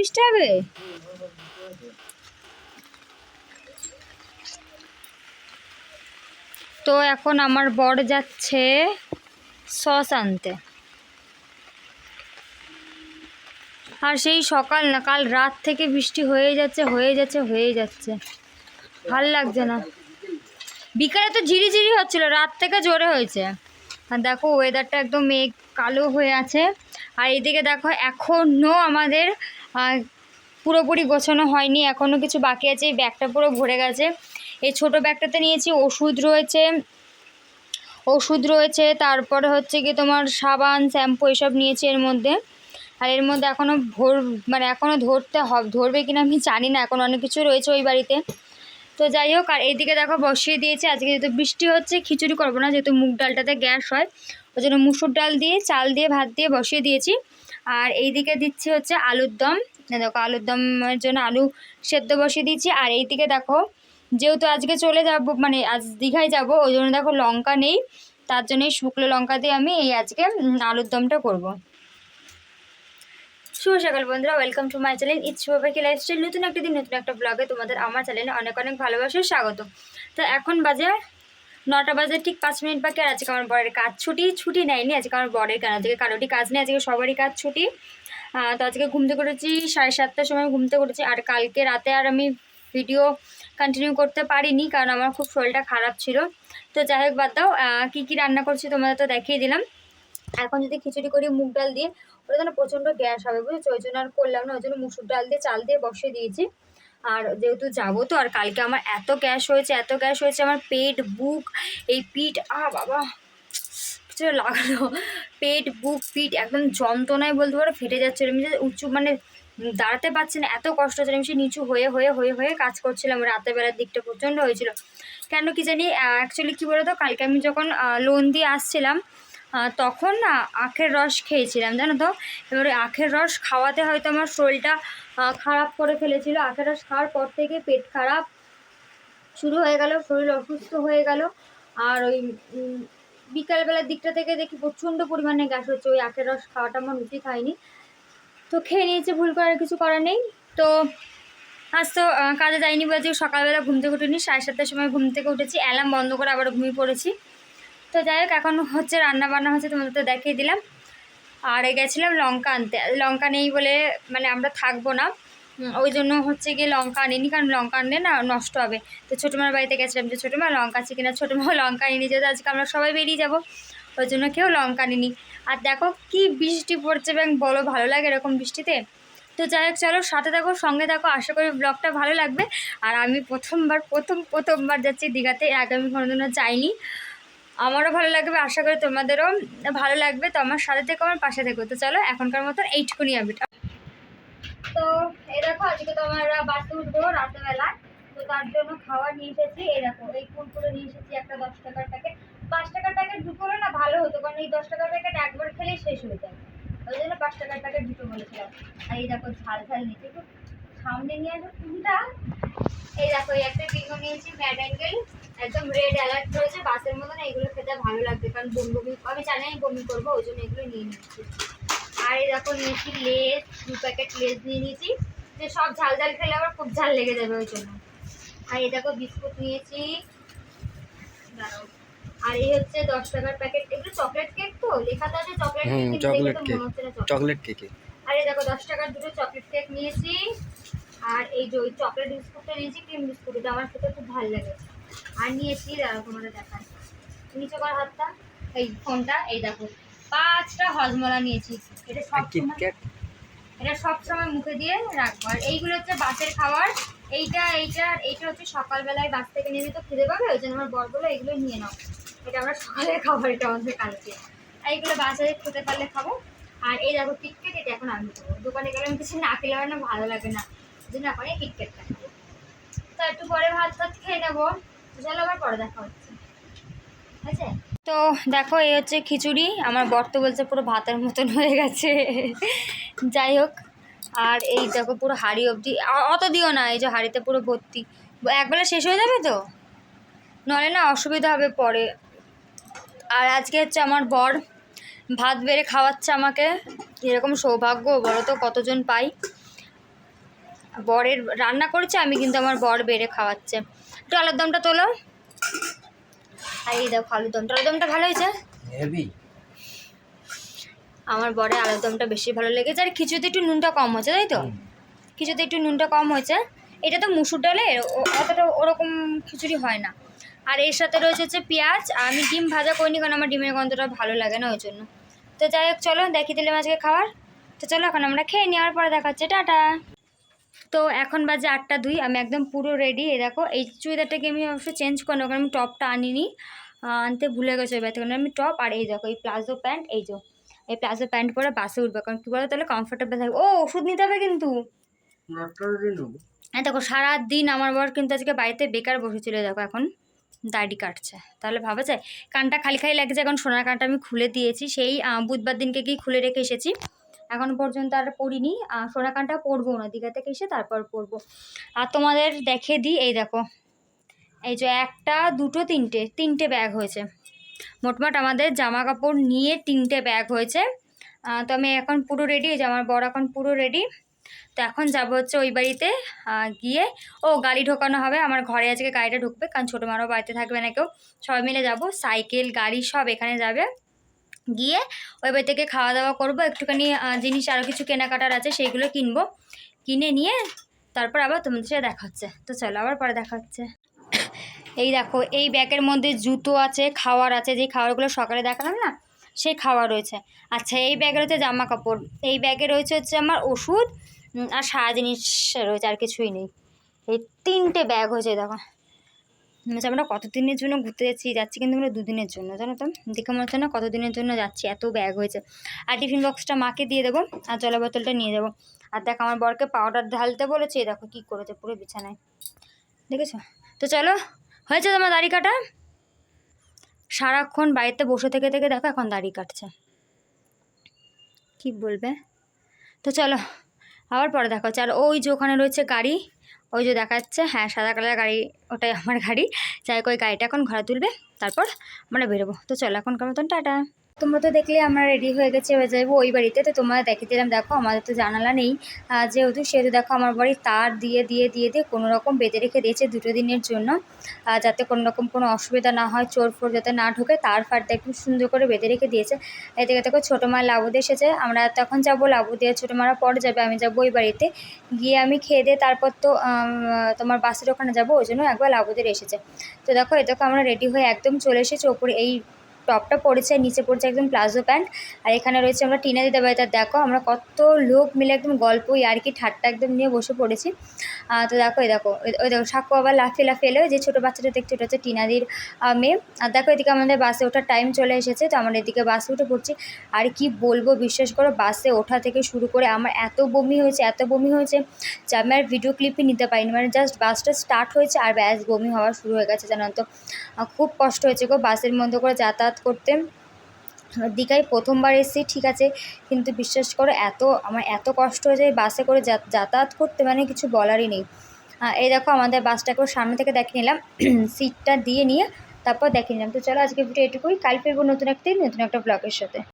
বৃষ্টি হবে? তো এখন আমার বর যাচ্ছে সস আনতে। আর সেই সকাল না, কাল রাত থেকে বৃষ্টি হয়ে যাচ্ছে। ভাল লাগছে না। বিকালে তো ঝিরিঝিরি হচ্ছিল, রাত থেকে জোরে হয়েছে। আর দেখো ওয়েদারটা একদম মেঘ কালো হয়ে আছে। আর এইদিকে দেখো এখনও আমাদের পুরোপুরি গোছানো হয়নি, এখনও কিছু বাকি আছে। এই ব্যাগটা পুরো ভরে গেছে। এই ছোটো ব্যাগটাতে নিয়েছি ওষুধ রয়েছে, তারপরে হচ্ছে কি তোমার সাবান, শ্যাম্পু এসব নিয়েছি এর মধ্যে। আর এর মধ্যে এখনও এখনও ধরবে কিনা আমি জানি না, এখন অনেক কিছু রয়েছে ওই বাড়িতে। তো যাই হোক, আর এইদিকে দেখো বসিয়ে দিয়েছি। আজকে যেহেতু বৃষ্টি হচ্ছে খিচুড়ি করবো না, যেহেতু মুগ ডালটাতে গ্যাস হয়, ওই জন্য মুসুর ডাল দিয়ে চাল দিয়ে ভাত দিয়ে বসিয়ে দিয়েছি। আর এইদিকে দিচ্ছি হচ্ছে আলুর দম। দেখো আলুর দমের জন্য আলু সেদ্ধ বসিয়ে দিয়েছি। আর এইদিকে দেখো যেহেতু আজকে চলে যাব, আজ দীঘায় যাব, ওই জন্য দেখো লঙ্কা নেই, তার জন্য শুকনো লঙ্কা দিয়ে আমি এই আজকে আলুর দমটা করব। শুভ সকাল বন্ধুরা, welcome to my channel it's Shubho Pakhi lifestyle. নতুন একটা দিন, নতুন একটা ব্লগে তোমাদের আমার চ্যানেলে অনেক অনেক ভালোবাসার স্বাগত। তো এখন বাজে 9টা বাজে, ঠিক 5 মিনিট বাকি। আর আজকে আমার বরের কাজ ছুটি নেয়নি আজকে আমার বরের, কেন আজকে কারোরই কাজ নেই, আজকে সবারই কাজ ছুটি। তো আজকে ঘুমতে করেছি 7:30টার সময় ঘুমতে করেছি। আর কালকে রাতে আর আমি ভিডিও কন্টিনিউ করতে পারিনি, কারণ আমার খুব শরীরটা খারাপ ছিল। তো যাই হোক, বাদ দাও। কী রান্না করছি তোমাদের তো দেখিয়ে দিলাম। এখন যদি খিচুড়ি করি মুগ ডাল দিয়ে, ওটা যেন প্রচণ্ড গ্যাস হবে বুঝেছো, ওই জন্য আর করলাম না। ওই জন্য মুসুর ডাল দিয়ে চাল দিয়ে বসিয়ে দিয়েছি। আর যেহেতু যাবো তো, আর কালকে আমার এত গ্যাস হয়েছে আমার পেট, বুক, এই পিঠ, বাবা কিছু লাগলো, পেট, বুক, পিঠ একদম যন্ত্রণায় বলতে পারো ফেটে যাচ্ছিলো। আমি যে উঁচু দাঁড়াতে পারছি না, এত কষ্ট হচ্ছিল। আমি সে নিচু হয়ে কাজ করছিলাম। রাতের বেলার দিকটা প্রচণ্ড হয়েছিল, কেন কি জানি। অ্যাকচুয়ালি কী বলো তো, কালকে আমি যখন লোন দিয়ে আসছিলাম তখন না আখের রস খেয়েছিলাম, জানো তো। এবার ওই আখের রস খাওয়াতে হয়তো আমার শরীরটা খারাপ করে ফেলেছিল। আখের রস খাওয়ার পর থেকে পেট খারাপ শুরু হয়ে গেল, শরীর অসুস্থ হয়ে গেল। আর ওই বিকালবেলার দিকটা থেকে দেখি প্রচণ্ড পরিমাণে গ্যাস হচ্ছে। ওই আখের রস খাওয়াটা আমার উচিত হয়নি, তো খেয়ে নিয়েছে, ভুল করার কিছু করার নেই। তো আজ তো কাজে যাইনি বলছি, সকালবেলা ঘুম থেকে উঠিনি, 7:30টার সময় ঘুম থেকে উঠেছি, অ্যালার্ম বন্ধ করে আবার ঘুমিয়ে পড়েছি। তো যাই হোক, এখন হচ্ছে রান্নাবান্না হচ্ছে, তোমাদের তো দেখিয়ে দিলাম। আর গেছিলাম লঙ্কা আনতে, লঙ্কা নেই বলে আমরা থাকবো না, ওই জন্য হচ্ছে গিয়ে লঙ্কা আনিনি, কারণ লঙ্কা আনলে না নষ্ট হবে। তো ছোটোমার বাড়িতে গেছিলাম যে ছোটোমা লঙ্কা আছে কিনা, ছোটোমাও লঙ্কা আনিনি, যেহেতু আজকে আমরা সবাই বেরিয়ে যাবো, ওই জন্য কেউ লঙ্কা আনিনি। আর দেখো কি বৃষ্টি পড়ছে, বলো ভালো লাগে এরকম বৃষ্টিতে। তো যাই হোক, চলো সাথে থাকো, সঙ্গে থাকো, আশা করি ব্লগটা ভালো লাগবে। আর আমি প্রথমবার যাচ্ছি দীঘাতে, আগামী কোনোদিনও যাইনি, আমারও ভালো লাগবে, আশা করি তোমাদেরও ভালো লাগবে। তো আমার সাথে থেকে আমার পাশে থেকো। তো চলো এখনকার মতন এইটুকুনি আমি। তো এই দেখো, আজকে তো আমরা বাসে উঠবো রাতেবেলা, তো তার জন্য খাবার নিয়ে এসেছি। এই দেখো এই কুরকুরে নিয়ে এসেছি, একটা 10 টাকার প্যাকেট। 5 টাকার প্যাকেট দুটো হলে না ভালো হতো, কারণ এই 10 টাকার প্যাকেট একবার খেলেই শেষ হয়ে যায়, ওই জন্য 5 টাকার প্যাকেট দুটো বলেছিলাম। আর এই দেখো ঝাল নিয়েছি, একটু সামনে নিয়ে আসো কোনটা। এই দেখো এই একটা বিঙ্গো নিয়েছি ম্যাড অ্যাঙ্গেল, একদম রেড অ্যালার্ট রয়েছে, বাসের মতো না, এগুলো খেতে ভালো লাগবে, কারণ বমি আমি জানি আমি বমি করবো, ওই জন্য এগুলো নিয়ে নিচ্ছি। আর এই দেখো নিয়েছি লেস, 2 প্যাকেট লেস নিয়ে নিয়েছি, যে সব ঝাল খেলে আবার খুব ঝাল লেগে যাবে, ওই জন্য। আর এই দেখো বিস্কুট নিয়েছি, দাঁড়াও। আর এই হচ্ছে 10 টাকার প্যাকেট, এগুলো চকলেট কেক, তো লেখা তো আছে চকলেট কেক, কিন্তু দেখে তো মনে হচ্ছে না চকলেট কেক। আর এই দেখো 10 টাকার দুটো চকলেট কেক নিয়েছি। আর এই যে ওই চকলেট বিস্কুটটা নিয়েছি, ক্রিম বিস্কুট, এটা আমার খেতে খুব ভালো লাগে। আর নিয়েছি, দাঁড়াও তোমাদের দেখায়, নিচে কর হাতটা, এই ফোনটা, এই দেখো 5টা হজমলা নিয়েছি। এটা সব সময় মুখে দিয়ে রাখবো। আর এইগুলো হচ্ছে বাসের খাবার, এইটা হচ্ছে সকালবেলায় বাস থেকে নেমে তো খেতে পাবে, ওই জন্য আমার বরগুলো এইগুলো নিয়ে নাও, এটা আমরা সকালের খাবার, এটা আমাদের কালকে। আর এইগুলো বাসে খেতে পারলে খাবো। আর এই দেখো কিটকেট, এটা এখন আমি খাবো, দোকানে গেলে আমি কিছু না খেলে আমার না ভালো লাগে না, ওই জন্য এখন এই কিটকেটটা খাবো। তো একটু পরে ভাত খেয়ে নেবো, চলো আবার পরে দেখা হচ্ছে, আচ্ছা। তো দেখো এই হচ্ছে খিচুড়ি, আমার বর তো বলছে পুরো ভাতের মতন হয়ে গেছে, যাই হোক। আর এই দেখো পুরো হাঁড়ি অবধি, অত দিও না, এই যে হাঁড়িতে পুরো ভর্তি, একবেলা শেষ হয়ে যাবে তো, নইলে না অসুবিধা হবে পরে। আর আজকে হচ্ছে আমার বর ভাত বেড়ে খাওয়াচ্ছে আমাকে, এরকম সৌভাগ্য বলো তো কতজন পাই। বরের রান্না করেছে, আমি কিন্তু আমার বর বেড়ে খাওয়াচ্ছে। একটু আলুর দমটা তোলো। আর এই দেখো আলুর দমটা ভালো হয়েছে। আমার বরের আলুর দমটা বেশি ভালো লেগেছে। আর খিচুড়িতে একটু নুনটা কম হয়েছে, তাই তো? খিচুড়িতে একটু নুনটা কম হয়েছে। এটা তো মুসুর ডালে অতটা ওরকম খিচুড়ি হয় না। আর এর সাথে রয়েছে হচ্ছে পেঁয়াজ। আমি ডিম ভাজা করিনি, কারণ আমার ডিমের গন্ধটা ভালো লাগে না, ওই জন্য। তো যাই হোক, চলো দেখিয়ে দিলাম আজকে খাবার। তো চলো এখন আমরা খেয়ে নেওয়ার পরে দেখা হচ্ছে, টাটা। তো এখন বাজে 8:02। আমি একদম পুরো রেডি। এই দেখো, এই চুড়িদারটাকে আমি অবশ্যই চেঞ্জ করে নেবো, কারণ আমি টপটা আনিনি, আনতে ভুলে গেছি ওই থেকে। আমি টপ আর এই দেখো এই প্লাজো প্যান্ট, এই প্লাজো প্যান্ট পরে বাসে উঠবে, কারণ কী বলো, তাহলে কমফোর্টেবল থাকবে। ও ওষুধ নিতে হবে কিন্তু। হ্যাঁ দেখো, সারাদিন আমার বর কিন্তু আজকে বাড়িতে বেকার বসেছিল। দেখো এখন দাড়ি কাটছে, তাহলে ভাবা যায়। কানটা খালি খালি লাগছে, এখন সোনার কানটা আমি খুলে দিয়েছি, সেই বুধবার দিনকে গিয়ে খুলে রেখে এসেছি। এখন পর্যন্ত আর পরিনি, সোনার কানটা পরবো না, দীঘা থেকে এসে তারপর পরবো। আর তোমাদের দেখে দিই, এই দেখো, এই যে 1 2 3টে ব্যাগ হয়েছে। মোটমাট আমাদের জামা কাপড় নিয়ে 3টে ব্যাগ হয়েছে। তো আমি এখন পুরো রেডি, এই যে আমার বর এখন পুরো রেডি। তো এখন যাবো হচ্ছে ওই বাড়িতে, গিয়ে গাড়ি ঢোকানো হবে। আমার ঘরে আজকে গাড়িটা ঢুকবে, কারণ ছোটো মারও বাড়িতে থাকবে না কেউ, সবাই মিলে যাব। সাইকেল গাড়ি সব এখানে যাবে। গিয়ে ওই বাড়ি থেকে খাওয়া দাওয়া করবো, একটুখানি জিনিস আরও কিছু কেনাকাটার আছে, সেইগুলো কিনবো। কিনে নিয়ে তারপর আবার তোমাদের সাথে দেখা হচ্ছে। তো চলো আবার পরে দেখা হচ্ছে। এই দেখো, এই ব্যাগের মধ্যে জুতো আছে, খাওয়ার আছে, যে খাবারগুলো সকালে দেখালাম না, সেই খাওয়ার রয়েছে। আচ্ছা, এই ব্যাগে রয়েছে জামা কাপড়, এই ব্যাগে রয়েছে হচ্ছে আমার ওষুধ, আর সারা জিনিস রয়েছে, আর কিছুই নেই। এই 3টে ব্যাগ হয়েছে। দেখো আমরা কতদিনের জন্য ঘুরতে যাচ্ছি কিন্তু আমরা 2 দিনের জন্য, জানো তো। দেখে মনে হচ্ছে না কতদিনের জন্য যাচ্ছি, এত ব্যাগ হয়েছে। আর টিফিন বক্সটা মাকে দিয়ে দেবো, আর জলের বোতলটা নিয়ে যাবো। আর দেখ, আমার বরকে পাউডার ঢালতে বলেছে, দেখো কী করেছে পুরো বিছানায়, দেখেছো? তো চলো, হয়েছে তোমার দাড়ি কাটা? সারাক্ষণ বাড়িতে বসে থেকে থেকে দেখো এখন দাড়ি কাটছে, কি বলবে? তো চলো আবার পরে দেখা হচ্ছে। আর ওই যে ওখানে রয়েছে গাড়ি, ওই যে দেখা যাচ্ছে, হ্যাঁ সাদা কালারের গাড়ি, ওটাই আমার গাড়ি। যাই হোক, ওই গাড়িটা এখন ঘরে তুলবে, তারপর আমরা বেরোবো। তো চলো এখনকার মতন টাটা। তোমরা তো দেখলে আমরা রেডি হয়ে গেছি, হয়ে যাবো ওই বাড়িতে। তো তোমরা দেখিয়ে দিলাম, দেখো আমাদের তো জানালা নেই, সেহেতু দেখো আমার বাড়ি তার দিয়ে দিয়ে দিয়ে দিয়ে কোনো রকম বেঁধে রেখে দিয়েছে 2 দিনের জন্য, যাতে কোনো রকম কোনো অসুবিধা না হয়, চোর ফোর যাতে না ঢোকে, তার ফারটা একটু সুন্দর করে বেঁধে রেখে দিয়েছে। এদিকে দেখো ছোটো মা লাবুদে এসেছে, আমরা তখন যাবো, লাবুদে ছোটো মারা পরে যাবে, আমি যাবো ওই বাড়িতে। গিয়ে আমি খেয়ে দিয়ে তারপর তো তোমার বাসের ওখানে যাবো, ওই জন্য একবার লাবুদের এসেছে। তো দেখো দেখো আমরা রেডি হয়ে একদম চলে এসেছি। ওপরে এই টপটা পড়েছে, নিচে পড়েছে একদম প্লাজো প্যান্ট, আর এখানে রয়েছে আমরা টিনা দিতে বাড়িতে। দেখো আমরা কত লোক মিলে একদম গল্প আর কি ঠাট্টা একদম নিয়ে বসে পড়েছি। তো দেখো ওই দেখো সাক্ষ্য আবার লাফিয়ে লাফিয়ে এলো, যে ছোটো বাচ্চাটা দেখতে, ওটা হচ্ছে টিনাদির মেয়ে। আর দেখো এদিকে আমাদের বাসে ওঠার টাইম চলে এসেছে, তো আমরা এদিকে বাসে উঠে পড়ছি। আর কি বলবো, বিশ্বাস করো, বাসে ওঠা থেকে শুরু করে আমার এত বমি হয়েছে যে আমি আর ভিডিও ক্লিপই নিতে পারিনি। মানে জাস্ট বাসটা স্টার্ট হয়েছে আর ব্যাস বমি হওয়া শুরু হয়ে গেছে, জানো তো। খুব কষ্ট হয়েছে গো বাসের মধ্যে করে যাতায়াত করতে। দীঘায় প্রথমবার এসেছি ঠিক আছে, কিন্তু বিশ্বাস করো আমার এত কষ্ট হয়ে যায় বাসে করে যাতায়াত করতে, মানে কিছু বলারই নেই। এই দেখো আমাদের বাসটা করে সামনে থেকে দেখে নিলাম, সিটটা দিয়ে নিয়ে তারপর দেখে নিলাম। তো চলো আজকে ভিডিও এটুকুই, কাল ফিরবো নতুন একটা ব্লগের সাথে।